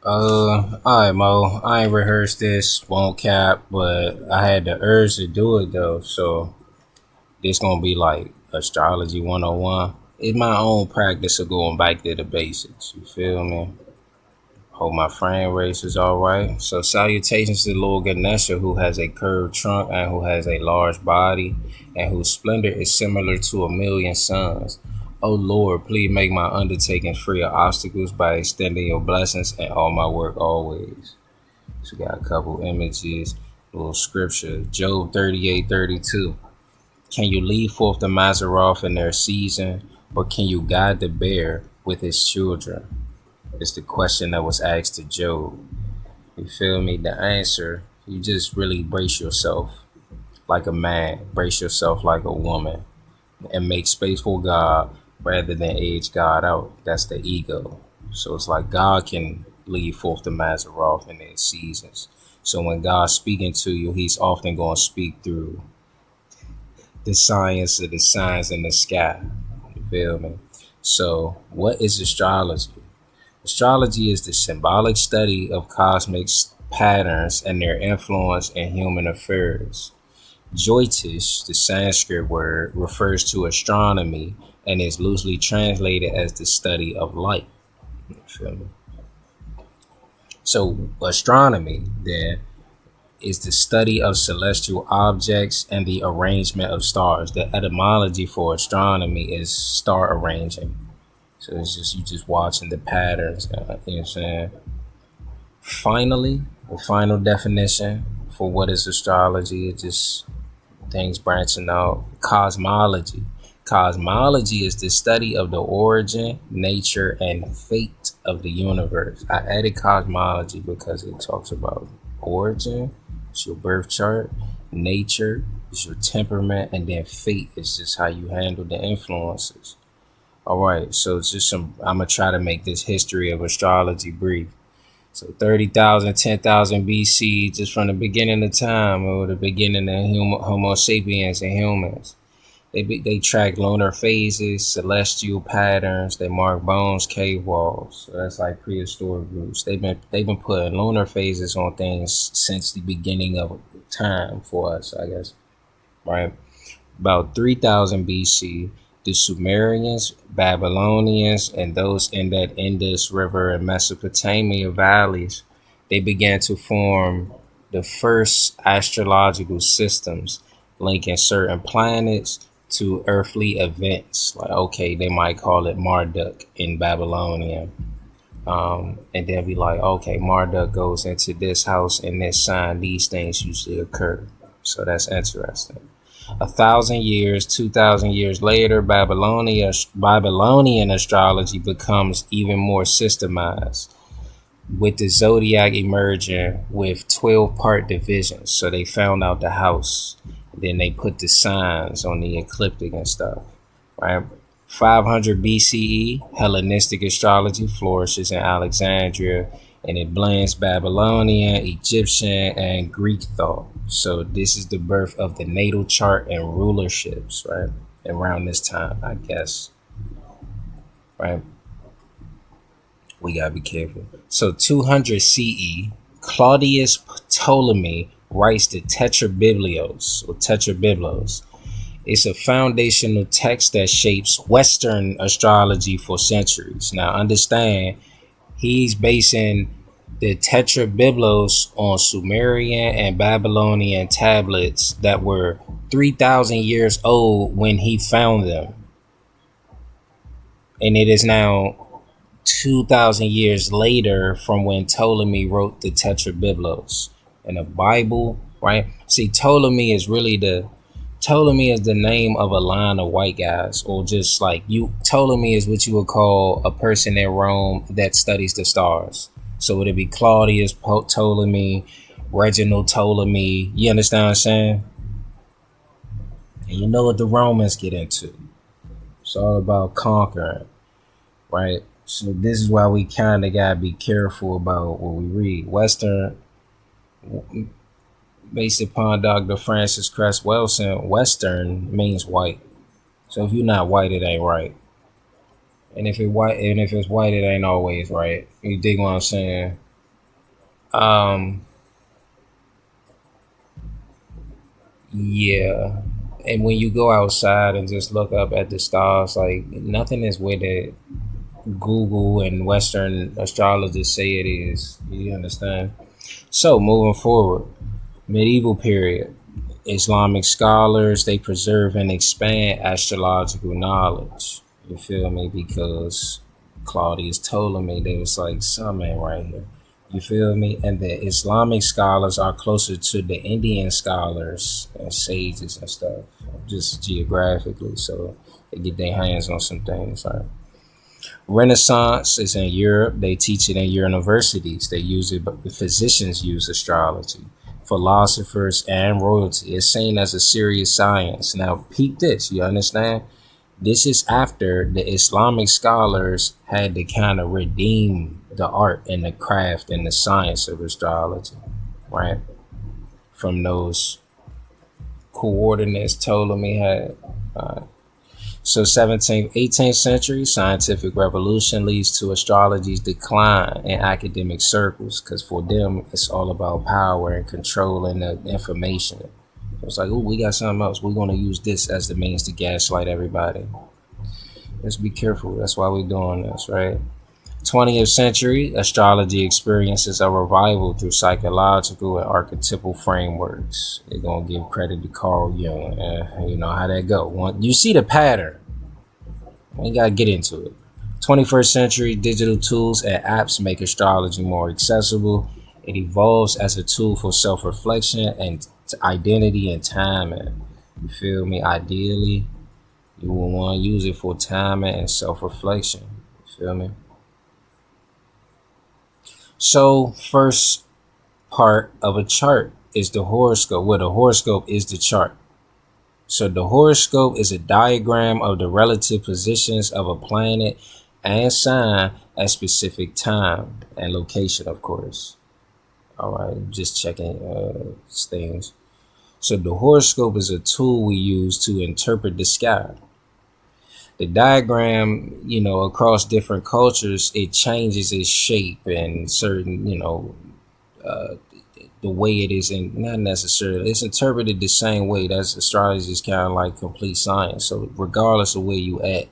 Alright, Mo. I ain't rehearsed this, won't cap, but I had the urge to do it though. So this gonna be like astrology 101. It's my own practice of going back to the basics. You feel me? Hope my frame race is alright. So salutations to Lord Ganesha, who has a curved trunk and who has a large body, and whose splendor is similar to a million suns. Oh Lord, please make my undertaking free of obstacles by extending your blessings and all my work always. So we got a couple images, a little scripture. Job 38:32. Can you lead forth the Mazzaroth in their season, or can you guide the bear with his children? It's the question that was asked to Job. You feel me? The answer, you just really brace yourself like a man, brace yourself like a woman, and make space for God rather than age God out. That's the ego. So it's like God can lead forth the Mazzaroth in their seasons. So when God's speaking to you, he's often going to speak through the science of the signs in the sky. You feel me? So what is astrology? Astrology is the symbolic study of cosmic patterns and their influence in human affairs. Jyotish, the Sanskrit word, refers to astronomy and is loosely translated as the study of light. You feel me? So astronomy then is the study of celestial objects and the arrangement of stars. The etymology for astronomy is star arranging. So it's just you just watching the patterns. You know what I'm saying? Finally, the final definition for what is astrology is just things branching out. Cosmology. Cosmology is the study of the origin, nature, and fate of the universe. I added cosmology because it talks about origin, it's your birth chart, nature is your temperament, and then fate is just how you handle the influences. All right, so it's just I'm gonna try to make this history of astrology brief. So 30,000, 10,000 BC, just from the beginning of time, or the beginning of Homo sapiens and humans. They track lunar phases, celestial patterns. They mark bones, cave walls. So that's like prehistoric groups. They've been putting lunar phases on things since the beginning of time for us, I guess. Right. About 3000 BC, the Sumerians, Babylonians, and those in that Indus River and Mesopotamia valleys, they began to form the first astrological systems linking certain planets to earthly events. Like, okay, they might call it Marduk in Babylonian. And they'll be like, okay, Marduk goes into this house in this sign. These things usually occur. So that's interesting. 1,000 years, 2,000 years later, Babylonian astrology becomes even more systemized, with the zodiac emerging with 12-part divisions. So they found out the house, then they put the signs on the ecliptic and stuff, right? 500 BCE, Hellenistic astrology flourishes in Alexandria, and it blends Babylonian, Egyptian, and Greek thought. So this is the birth of the natal chart and rulerships, right? Around this time, I guess, right? We gotta be careful. So 200 CE, Claudius Ptolemy writes the Tetrabiblos. It's a foundational text that shapes Western astrology for centuries. Now understand, he's basing the Tetrabiblos on Sumerian and Babylonian tablets that were 3,000 years old when he found them. And it is now 2,000 years later from when Ptolemy wrote the Tetrabiblos. And the Bible, right? See, Ptolemy is the name of a line of white guys, or just like Ptolemy is what you would call a person in Rome that studies the stars. So would it be Claudius Ptolemy, Reginald Ptolemy? You understand what I'm saying? And you know what the Romans get into. It's all about conquering, right? So this is why we kind of gotta be careful about what we read. Western, based upon Dr. Francis Cress Wilson, Western means white. So if you're not white, it ain't right. And if it's white, it ain't always right. You dig what I'm saying? Um, yeah. And when you go outside and just look up at the stars, like nothing is where the Google and Western astrologers say it is. You understand? So moving forward, medieval period. Islamic scholars, they preserve and expand astrological knowledge. You feel me? Because Claudius Ptolemy, they was like, something right here. You feel me? And the Islamic scholars are closer to the Indian scholars and sages and stuff, just geographically. So they get their hands on some things. Right? Renaissance is in Europe. They teach it in universities. They use it, but the physicians use astrology. Philosophers and royalty. It's seen as a serious science. Now, peep this. You understand? This is after the Islamic scholars had to kind of redeem the art and the craft and the science of astrology, right? From those coordinates Ptolemy had. So 17th, 18th century, scientific revolution leads to astrology's decline in academic circles because for them, it's all about power and controlling the information. It's like, oh, we got something else. We're going to use this as the means to gaslight everybody. Let's be careful. That's why we're doing this, right? 20th century, astrology experiences a revival through psychological and archetypal frameworks. They're going to give credit to Carl Jung. You know how that go. You see the pattern. We got to get into it. 21st century, digital tools and apps make astrology more accessible. It evolves as a tool for self-reflection and identity and timing. You feel me? Ideally, you will want to use it for timing and self-reflection. You feel me? So, first part of a chart is the horoscope, where the horoscope is the chart. So, the horoscope is a diagram of the relative positions of a planet and sign at specific time and location, of course. All right, just checking things. So, the horoscope is a tool we use to interpret the sky. The diagram, across different cultures, it changes its shape and certain, the way it is, and not necessarily, it's interpreted the same way. That's astrology is kind of like complete science. So regardless of where you at,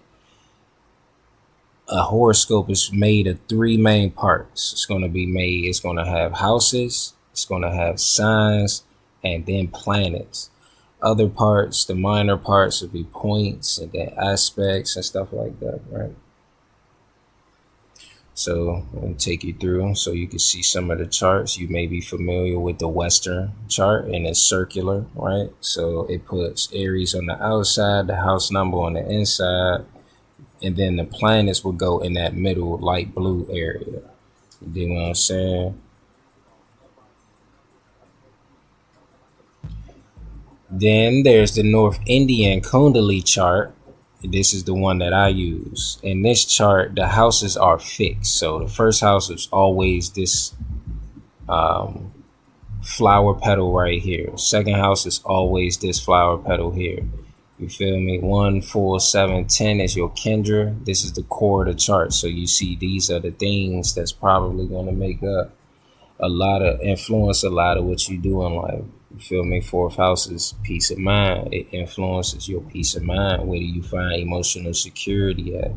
a horoscope is made of three main parts. It's going to have houses, it's going to have signs, and then planets. Other parts, the minor parts, would be points and then aspects and stuff like that, right? So I'm going to take you through so you can see some of the charts. You may be familiar with the Western chart, and it's circular, right? So it puts Aries on the outside, the house number on the inside, and then the planets will go in that middle light blue area. You dig what I'm saying? Then there's the North Indian kundali chart. This is the one that I use. In this chart, the houses are fixed. So the first house is always this flower petal right here. Second house is always this flower petal here. You feel me? 1, 4, 7, 10 is your Kendra. This is the core of the chart. So you see these are the things that's probably going to make up influence a lot of what you do in life. You feel me? Fourth house is peace of mind. It influences your peace of mind. Where do you find emotional security at?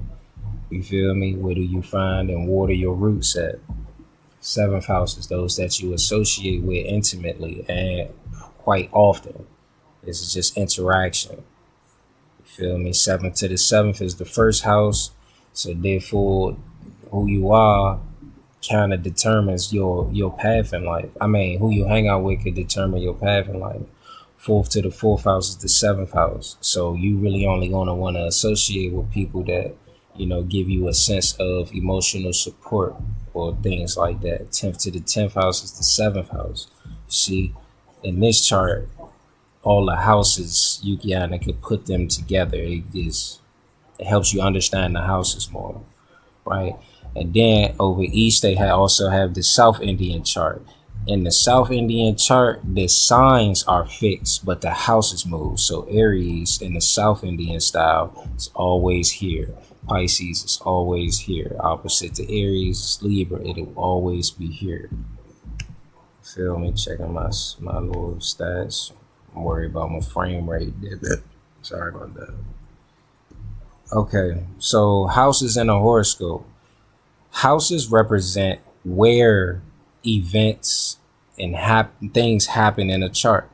You feel me? Where do you find and water your roots at? Seventh house is those that you associate with intimately and quite often. This is just interaction. You feel me? 7th to the 7th is the first house. So therefore, who you are kind of determines your path in life. I mean, who you hang out with could determine your path in life. 4th to the 4th house is the 7th house. So you really only going to want to associate with people that, give you a sense of emotional support or things like that. 10th to the 10th house is the 7th house. See, in this chart, all the houses, you kind of could put them together. It helps you understand the houses more, right? And then over east, they also have the South Indian chart. In the South Indian chart, the signs are fixed, but the houses move. So Aries in the South Indian style is always here. Pisces is always here. Opposite to Aries is Libra. It'll always be here. Feel me? Checking my little stats. I'm worried about my frame rate. Sorry about that. Okay, so houses in a horoscope. Houses represent where events and things happen in a chart.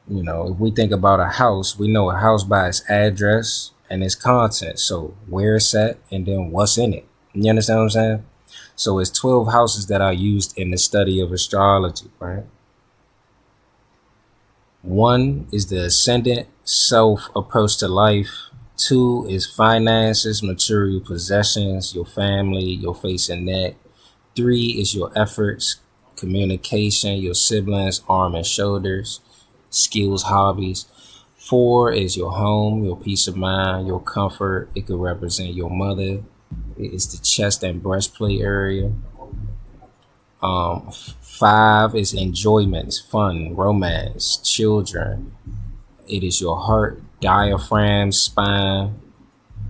You know, if we think about a house, we know a house by its address and its content. So where it's at and then what's in it. You understand what I'm saying? So it's 12 houses that are used in the study of astrology, right? One is the ascendant self approach to life. Two is finances, material possessions, your family, your face and neck. Three is your efforts, communication, your siblings, arm and shoulders, skills, hobbies. Four is your home, your peace of mind, your comfort. It could represent your mother. It's the chest and breastplate area. Five is enjoyments, fun, romance, children. It is your heart, diaphragm, spine.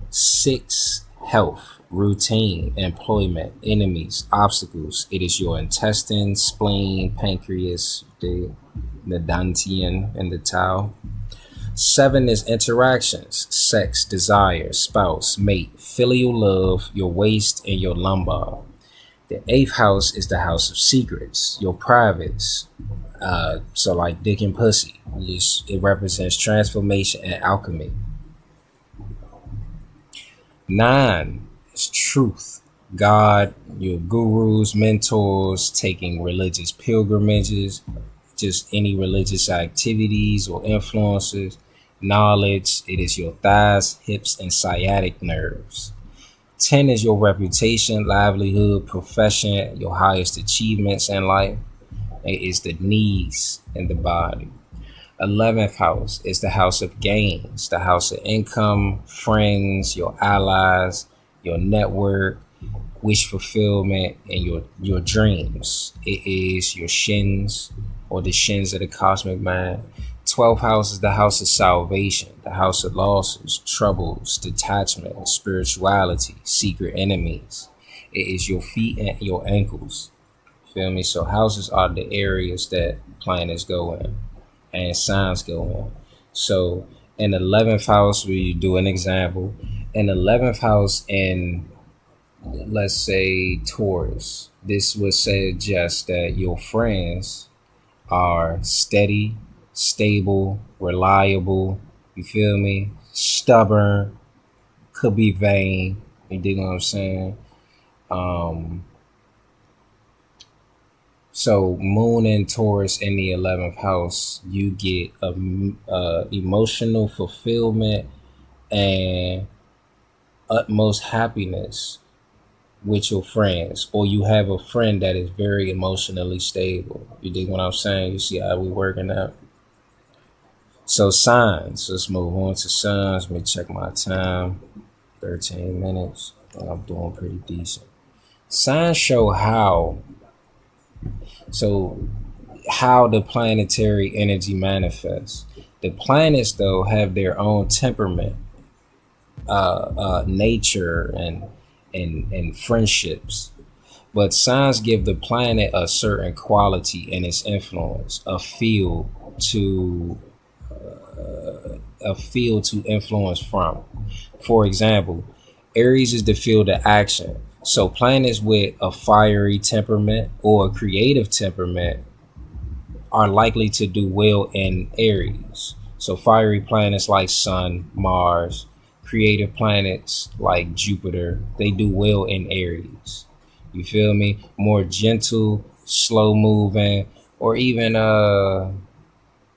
Six, health, routine, employment, enemies, obstacles. It is your intestines, spleen, pancreas, the dantian, and the tau. Seven is interactions, sex, desire, spouse, mate, filial love, your waist, and your lumbar. The eighth house is the house of secrets, your privates. So like dick and pussy. It represents transformation and alchemy. Nine is truth, God, your gurus, mentors, taking religious pilgrimages, just any religious activities or influences. Knowledge, it is your thighs, hips, and sciatic nerves. 10 is your reputation, livelihood, profession, your highest achievements in life. It is the knees and the body. 11th house is the house of gains, the house of income, friends, your allies, your network, wish fulfillment, and your dreams. It is your shins or the shins of the cosmic mind. 12th house is the house of salvation, the house of losses, troubles, detachment, spirituality, secret enemies. It is your feet and your ankles. Feel me? So houses are the areas that planets go in and signs go in. So in 11th house, we do an example. In 11th house in, let's say, Taurus, this would suggest that your friends are steady, stable, reliable, you feel me? Stubborn, could be vain, you dig what I'm saying? So Moon and Taurus in the 11th house, you get a emotional fulfillment and utmost happiness with your friends, or you have a friend that is very emotionally stable. You dig what I'm saying? You see how we working out? So signs, let's move on to signs. Let me check my time. 13 minutes. I think I'm doing pretty decent. Signs show how the planetary energy manifests. The planets, though, have their own temperament, nature, and friendships. But signs give the planet a certain quality and its influence, to a field to influence from. For example, Aries is the field of action. So planets with a fiery temperament or a creative temperament are likely to do well in Aries. So fiery planets like Sun, Mars, creative planets like Jupiter, they do well in Aries. You feel me? More gentle, slow moving, or even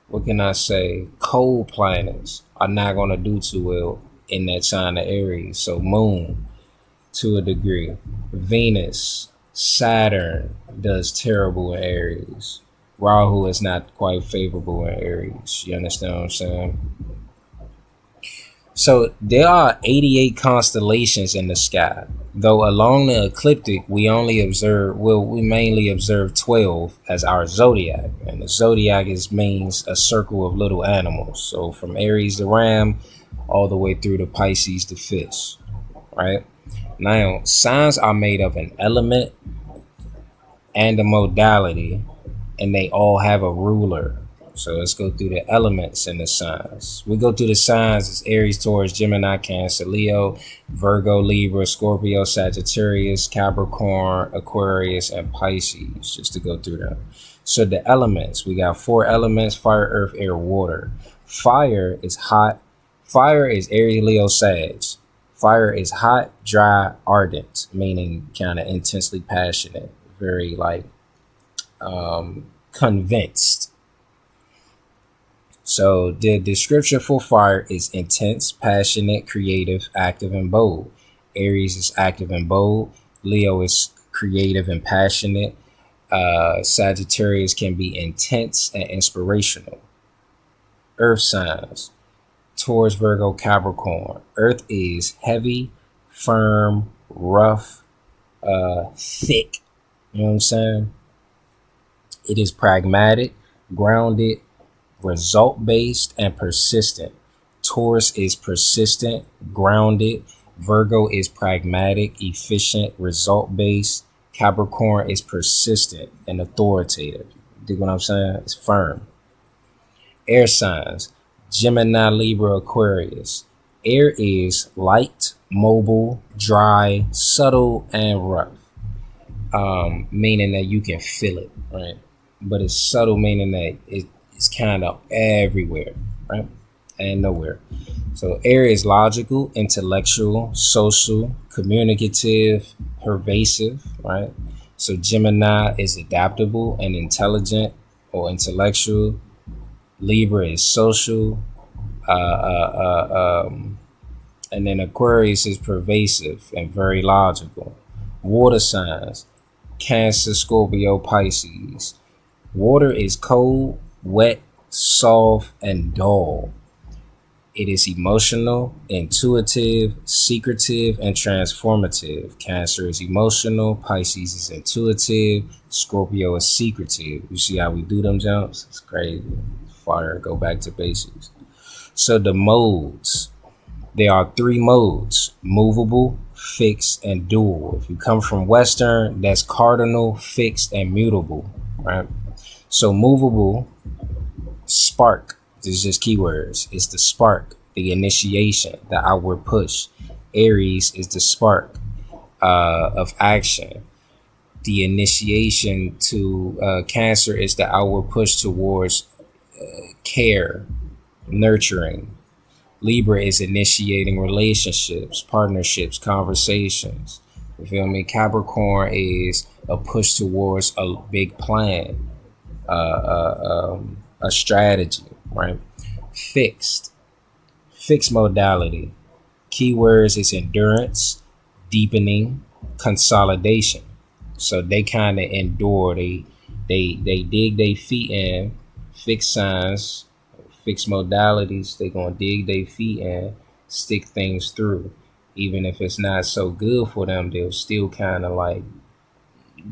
what can I say? Cold planets are not gonna do too well in that sign of Aries. So Moon, to a degree. Venus, Saturn does terrible in Aries. Rahu is not quite favorable in Aries. You understand what I'm saying? So there are 88 constellations in the sky. Though along the ecliptic, we mainly observe 12 as our zodiac. And the zodiac means a circle of little animals. So from Aries to Ram, all the way through to Pisces to Fish, right? Now, signs are made of an element and a modality and they all have a ruler. So let's go through the elements and the signs. We go through the signs as Aries, Taurus, Gemini, Cancer, Leo, Virgo, Libra, Scorpio, Sagittarius, Capricorn, Aquarius, and Pisces, just to go through them. So the elements, we got 4 elements: fire, earth, air, water. Fire is hot. Fire is Aries, Leo, Sag. Fire is hot, dry, ardent, meaning kind of intensely passionate, very like convinced. So the description for fire is intense, passionate, creative, active, and bold. Aries is active and bold. Leo is creative and passionate. Sagittarius can be intense and inspirational. Earth signs: Taurus, Virgo, Capricorn. Earth is heavy, firm, rough, thick. You know what I'm saying? It is pragmatic, grounded, result-based, and persistent. Taurus is persistent, grounded. Virgo is pragmatic, efficient, result-based. Capricorn is persistent and authoritative. Dig what I'm saying? It's firm. Air signs: Gemini, Libra, Aquarius. Air is light, mobile, dry, subtle, and rough. Meaning that you can feel it, right? But it's subtle, meaning that it's kind of everywhere, right? And nowhere. So air is logical, intellectual, social, communicative, pervasive, right? So Gemini is adaptable and intelligent or intellectual. Libra is social, and then Aquarius is pervasive and very logical. Water signs: Cancer, Scorpio, Pisces. Water is cold, wet, soft, and dull. It is emotional, intuitive, secretive, and transformative. Cancer is emotional, Pisces is intuitive, Scorpio is secretive. You see how we do them jumps? It's crazy. Fire, go back to basics. So the modes, there are 3 modes: movable, fixed, and dual. If you come from Western, that's cardinal, fixed, and mutable, right? So movable, spark. This is just keywords. It's the spark, the initiation, the outward push. Aries is the spark of action. The initiation to Cancer is the outward push towards care, nurturing. Libra is initiating relationships, partnerships, conversations. You feel me? Capricorn is a push towards a big plan, a strategy, right? Fixed modality. Keywords is endurance, deepening, consolidation. So they kind of endure. They dig their feet in. Fixed signs, fixed modalities. They gonna dig their feet in, stick things through. Even if it's not so good for them, they'll still kind of like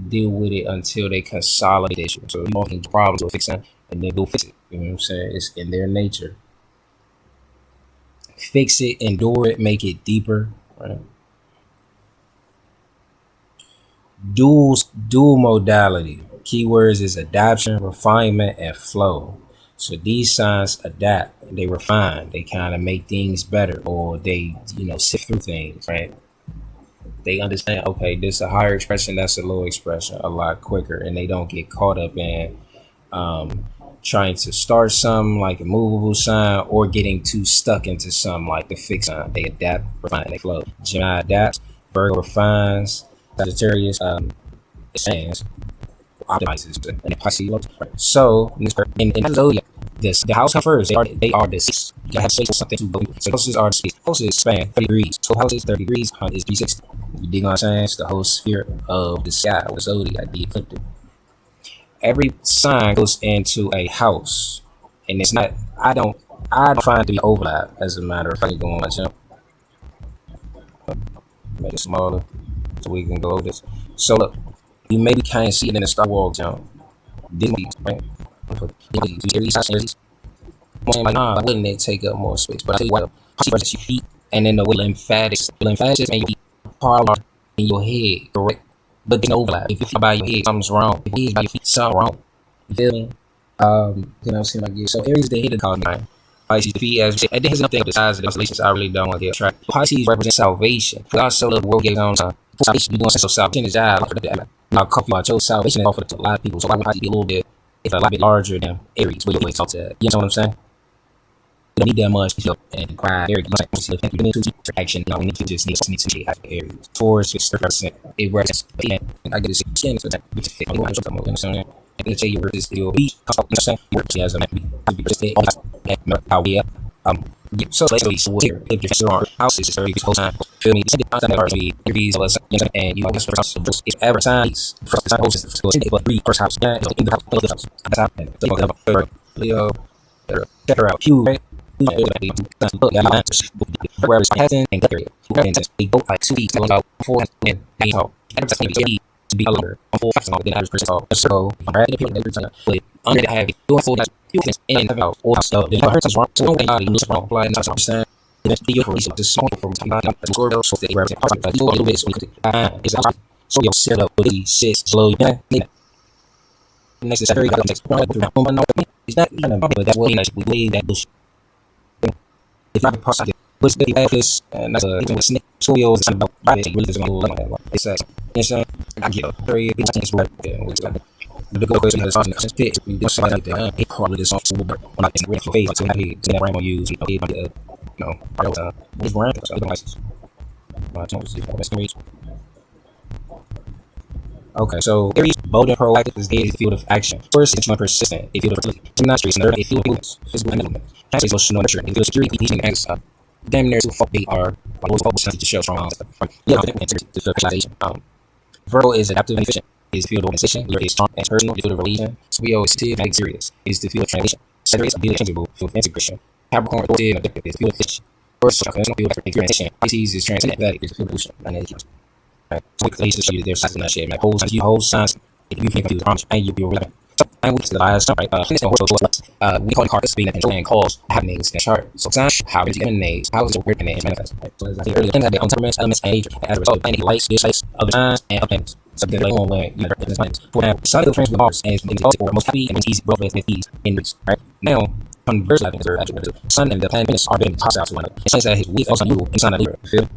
deal with it until they consolidate the issue. So you often problems with fixing, and then go fix it. You know what I'm saying? It's in their nature. Fix it, endure it, make it deeper, right? Dual modality. Keywords is adaptation, refinement, and flow. So these signs adapt, they refine, they kind of make things better, or they, sift through things, right? They understand, okay, this is a higher expression, that's a low expression, a lot quicker, and they don't get caught up in trying to start something like a movable sign or getting too stuck into something like the fixed sign. They adapt, refine, they flow. Gemini adapts, Virgo refines, Sagittarius expands, optimizes, and Pisces loves. So in zodiac, the house comes first. They are the six. You gotta have space for something to go. So houses are the space. Houses span 30 degrees. So houses 30 degrees, 100 is 360. You dig what I'm saying? It's the whole sphere of the sky, or the zodiac, the ecliptic. Every sign goes into a house, and it's not. I don't find it to be overlap. As a matter of fact, go on my jump, make it smaller so we can go over this. So look, you maybe can't see it in the Star Wars jump. Disney, right? Aries. Like, nah, wouldn't it take up more space? But I tell you what, your feet and then the lymphatics and your feet part in your head, correct? But there's no overlap. If you feel by your head, something's wrong. If it is by your feet, something's wrong. You feel me? Seem like so Aries the hidden cause nine. Pisces defeat as and there's nothing besides the constellations I really don't want to get track. Pisces represents salvation. For God so loved the world gave on time. Salvation, you doing sense of salvation is job for the now coffee I chose salvation and offered to a lot of people. So why would Pisces be a little bit if a lot bit larger than Aries? What you always talk to? You know what I'm saying? You don't need that much to feel and cry. Aries, you need to action. We need to just need to see Aries. Taurus is 30%. It represents I get this skin so that we fit. I'm going to show you. I can tell you where this will be. You as a man, to be persistent. How we yeah, so let's go here. If you're on houses, it's very whole time. Feel me? Send it content or me. Reviews, and you know, this first house. If ever times first time host is but three first house. Yeah, in the house. That's happening. Leo, check her out. Hugh, right? Where is Hassan and Gary? They both like 2 weeks. About 4 and 8 talk. To be longer on 4 facts on the average person talk. So, I'm ready to people every time. But under the heavy, doing full and about all stuff. Then I heard something wrong. So, don't think I lose wrong. Fly and understand. The video for research. This song from time to score so they represent a little bit. So you'll set up with these six slow. Next is Saturday. It's not even but that's what we believe that bullshit. If I could possibly push the office and that's even with snake soils and about body really doesn't go like that. It's I get a very big thing is right there. The good question is something that's fit. We do something like that. It probably this song super when I think real face so I hate that rhyme on use, it's brand so I don't like this. Okay, so Aries, bold and proactive is the field of action. First, it's persistent. It feels fertility. Gymnast streets, nerd, it feels movements, physical and movement. Cancer is social nurturing. It feels security, teaching, and stuff. Damn near to fuck they are like those focus to show strong stuff. Yeah, to feel specialization. Virgo is adaptive and efficient. Is the field of organization. Leo is strong and personal. The field of religion. Leo is active and serious. Is the field of translation. Sagittarius is changeable. Field of integration. Capricorn is addictive. Is the field of fish. First, conventional field of experimentation. Pisces is transcendent. Is the field of evolution and education. Right. So we can show you that there's sides of that shit. Like whole signs. If you think of the promise, and you'll be relevant. So and we the last time, right? We call it cards being and cause happenings in the chart. So signs how is it emanates, how is it working and manifest. Right? So as I said earlier, things have their own temperaments, elements, and age, and as a result, planning lights, dislikes, other signs, and other things. Something like on when you know this planets. For example, sun is friends with Mars and is the most happy and easy growth with ease in Greece. Right now, conversely, I think the sun and the planet Venus are being hostile to one another. It says that his weak also you and sign of Libra. Feel?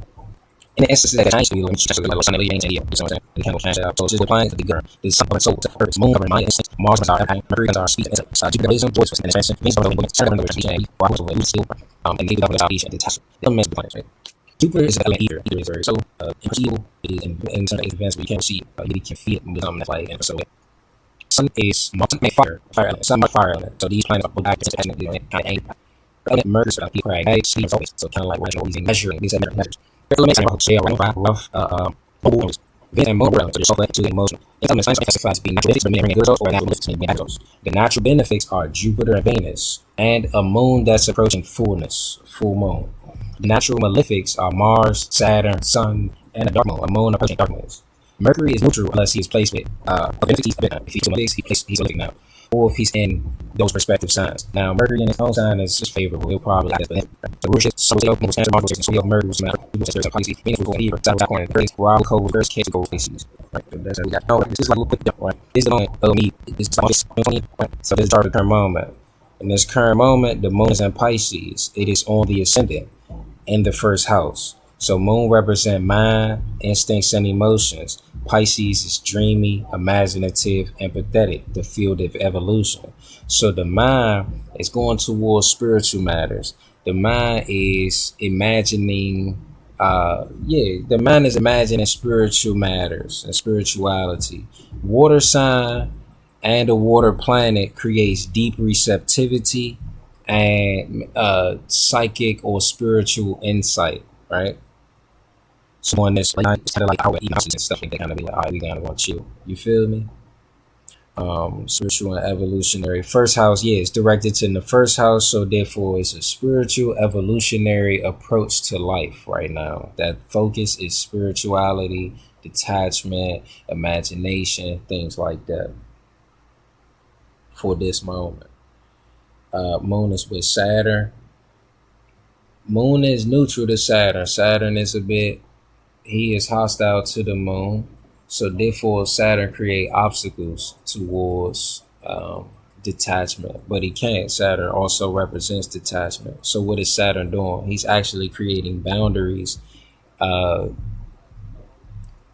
In the instance that Chinese people, which is like Sun and Libra, you know what I'm saying? The kind of change out. So it's just the planet, the girl, the sun, the soul, the earth, moon, government, mind, instinct, Mars, Mercury, our speed, Jupiter, wisdom, voice, and expansion, Venus, Saturn, and maybe double salvation, the test. The elements of the planets, right? Jupiter is an element ether. Ether is very so imperceivable. It is in certain events we can't see, but we can feel it with something that's like and so. Sun is fire element. Sun fire element. So these planets are both active and kind of angry. Element merges about people right. Sleep always so kind of like we're always measuring these measures. Elements are share rough Venus and moon realm, so they're so to emotion. In some science classifies being natural benefits, but results or natural benefits being naturals. The natural benefits are Jupiter and Venus, and a moon that's approaching fullness, full moon. The natural malefics are Mars, Saturn, Sun, and a dark moon, a moon approaching darkness. Mercury is neutral unless he is placed with if he's malefic, he's malefic now. Or if he's in those respective signs. Now, Mercury in his own sign is just favorable. He'll probably like this. The Russian, so Mercury, Pisces, Venus will go here, Capricorn, and Aries, Rob, Code, Reverse, Case, go Pisces. Right, that's how we got. Oh, this is like a little quick, right? This is the only me. This is 20, right? So this is the current moment. In this current moment, the moon is in Pisces. It is on the ascendant in the first house. So moon represent mind, instincts, and emotions. Pisces is dreamy, imaginative, and empathetic, the field of evolution. So the mind is going towards spiritual matters. The mind is imagining, the mind is imagining spiritual matters and spirituality. Water sign and a water planet creates deep receptivity and psychic or spiritual insight, right? So on this, like, it's kind of like our emotions and stuff like that, kind of be like, all right, we gotta want chill. You feel me? Spiritual and evolutionary. First house, yeah, it's directed to the first house, so therefore it's a spiritual evolutionary approach to life right now. That focus is spirituality, detachment, imagination, things like that. For this moment. Moon is with Saturn. Moon is neutral to Saturn. Saturn is he is hostile to the moon. So therefore Saturn create obstacles towards detachment, but he can't. Saturn also represents detachment. So what is Saturn doing? He's actually creating boundaries uh,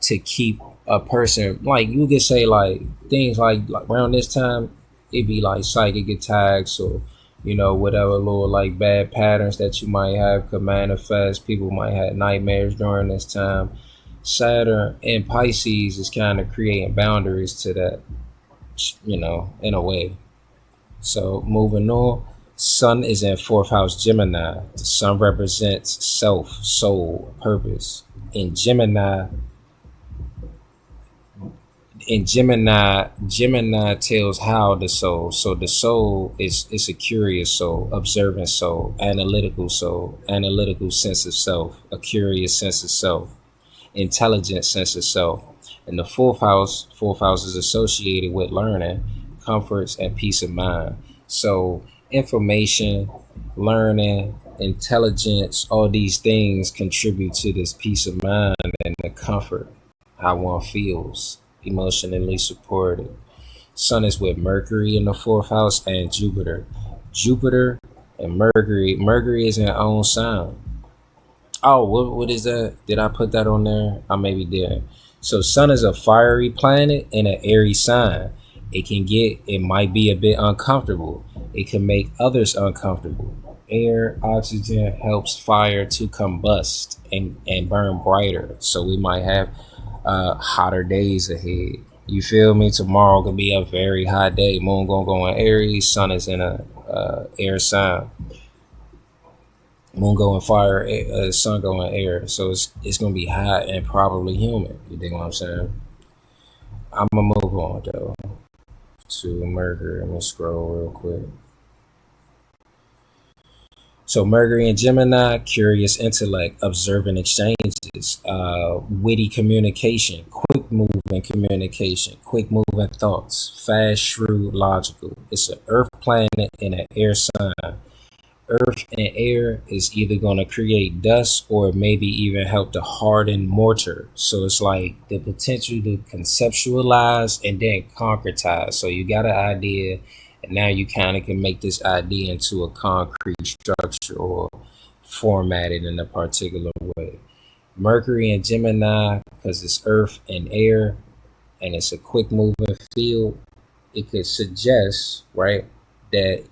to keep a person, like you could say, like things like around this time, it'd be like psychic attacks or whatever little like bad patterns that you might have could manifest. People might have nightmares during this time. Saturn in Pisces is kind of creating boundaries to that, in a way. So moving on, Sun is in fourth house Gemini. The Sun represents self, soul, purpose. In Gemini, Gemini tells how the soul. So the soul is a curious soul, observant soul, analytical sense of self, a curious sense of self, intelligent sense of self. And the fourth house is associated with learning, comforts, and peace of mind. So information, learning, intelligence, all these things contribute to this peace of mind and the comfort, how one feels, emotionally supported. Sun is with Mercury in the fourth house and Jupiter. Jupiter and Mercury. Mercury is in its own sign. Oh, what is that? Did I put that on there? I maybe did. So Sun is a fiery planet in an airy sign. It might be a bit uncomfortable. It can make others uncomfortable. Air, oxygen helps fire to combust and burn brighter. So we might have hotter days ahead. You feel me? Tomorrow could be a very hot day. Moon gonna go in Aries. Sun is in a air sign. Moon go in fire, sun go in air. So it's gonna be hot and probably humid. You think what I'm saying? I'm gonna move on though to Mercury. Let me scroll real quick. So Mercury and Gemini, curious intellect, observant exchanges, witty communication, quick moving communication, quick moving thoughts, fast, shrewd, logical. It's an Earth planet in an air sign. Earth and air is either going to create dust or maybe even help to harden mortar. So it's like the potential to conceptualize and then concretize. So you got an idea, and now you kind of can make this idea into a concrete structure or format it in a particular way. Mercury and Gemini, because it's earth and air and it's a quick moving field, it could suggest, right, that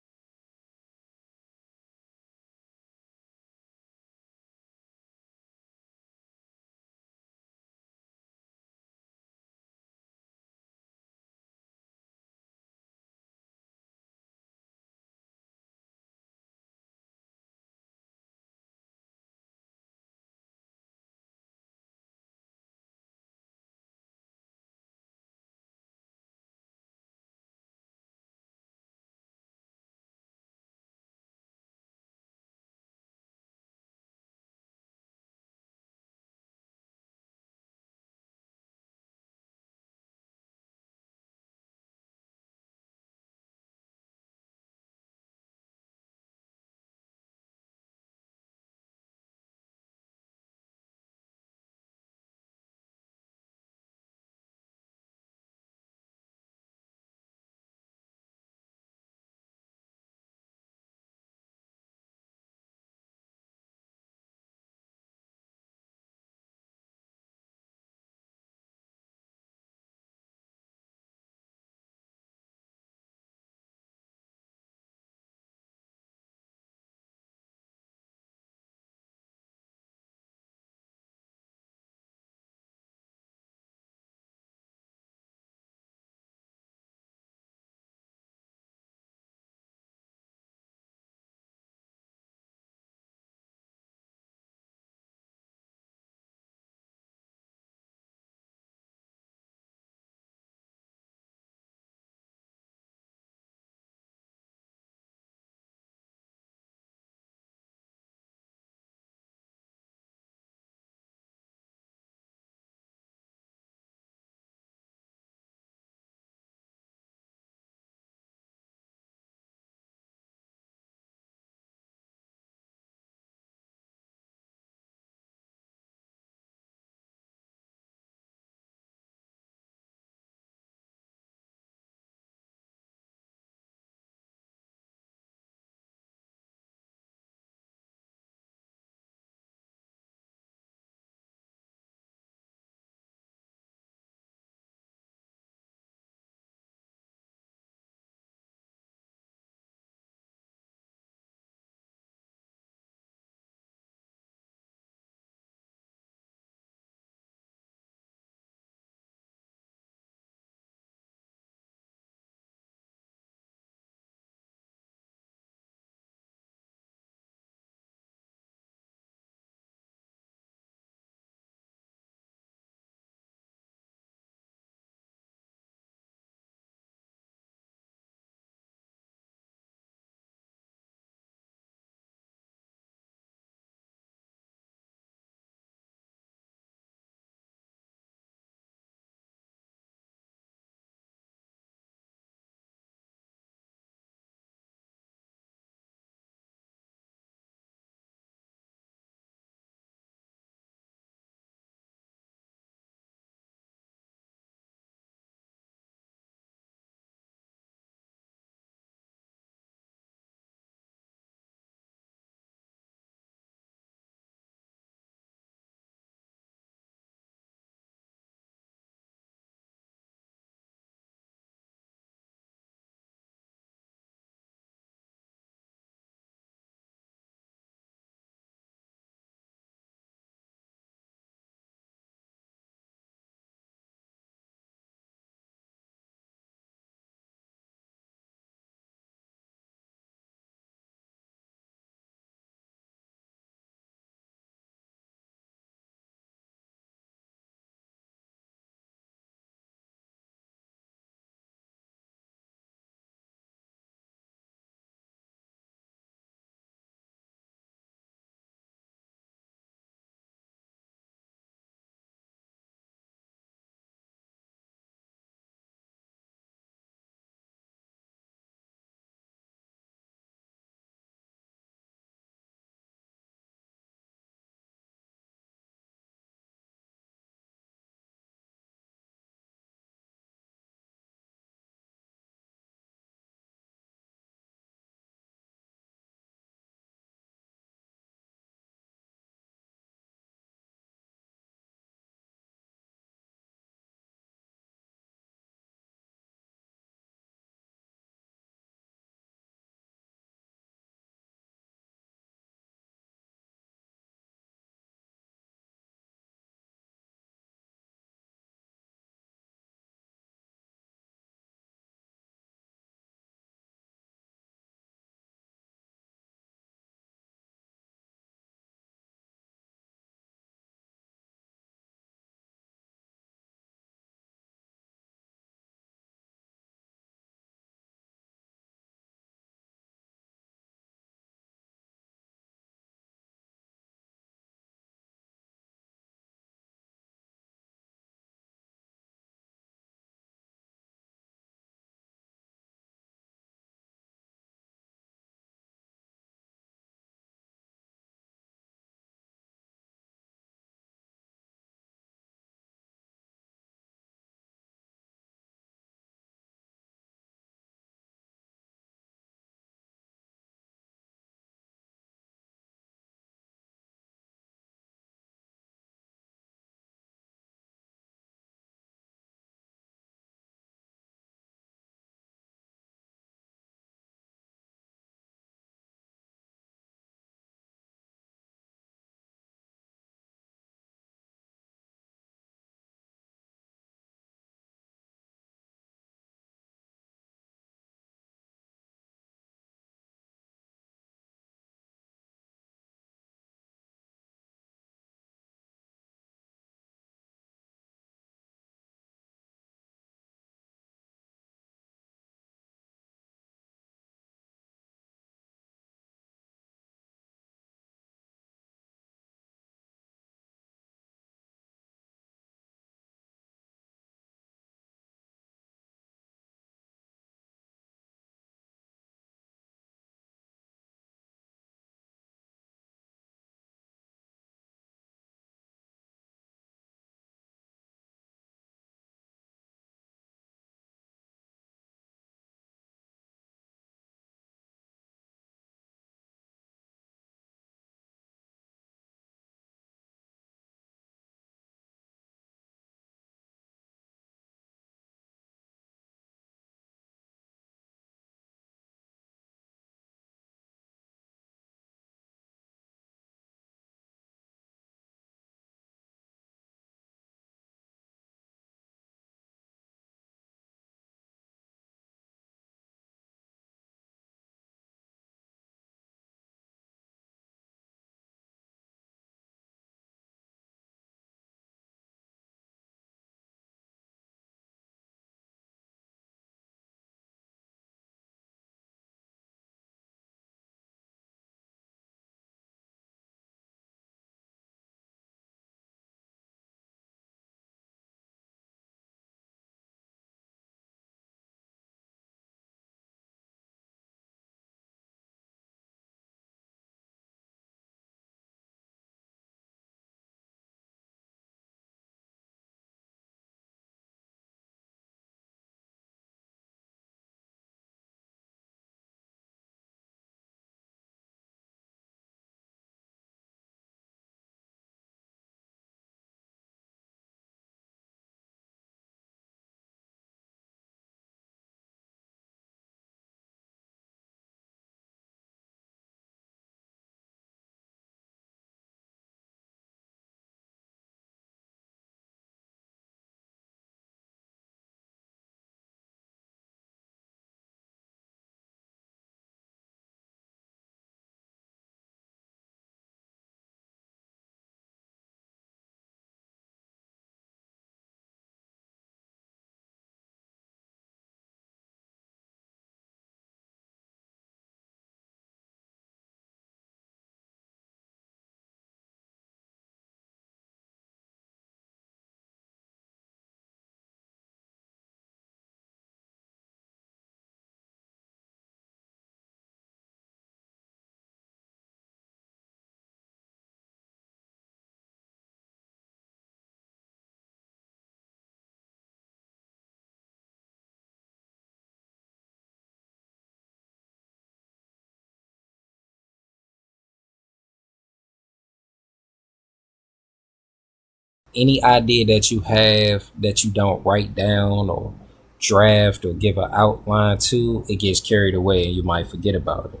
Any idea that you have that you don't write down or draft or give an outline to, it gets carried away and you might forget about it.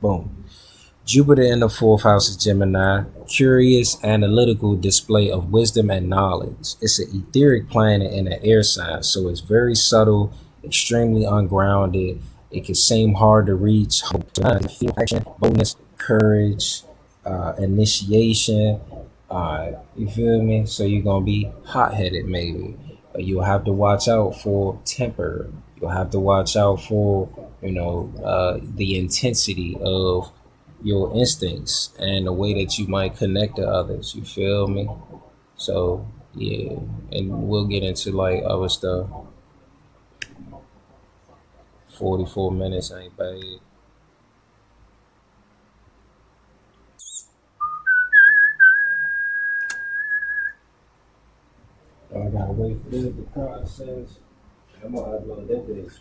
Boom. Jupiter in the fourth house is Gemini, curious, analytical display of wisdom and knowledge. It's an etheric planet in an air sign, so it's very subtle, extremely ungrounded. It can seem hard to reach. Feel action, boldness, courage, initiation. You feel me? So you're gonna be hot-headed, maybe. You'll have to watch out for temper. You'll have to watch out for, the intensity of your instincts and the way that you might connect to others. You feel me? So yeah, and we'll get into like other stuff. 44 minutes ain't bad. I gotta wait for this to process. I'm gonna upload that bitch.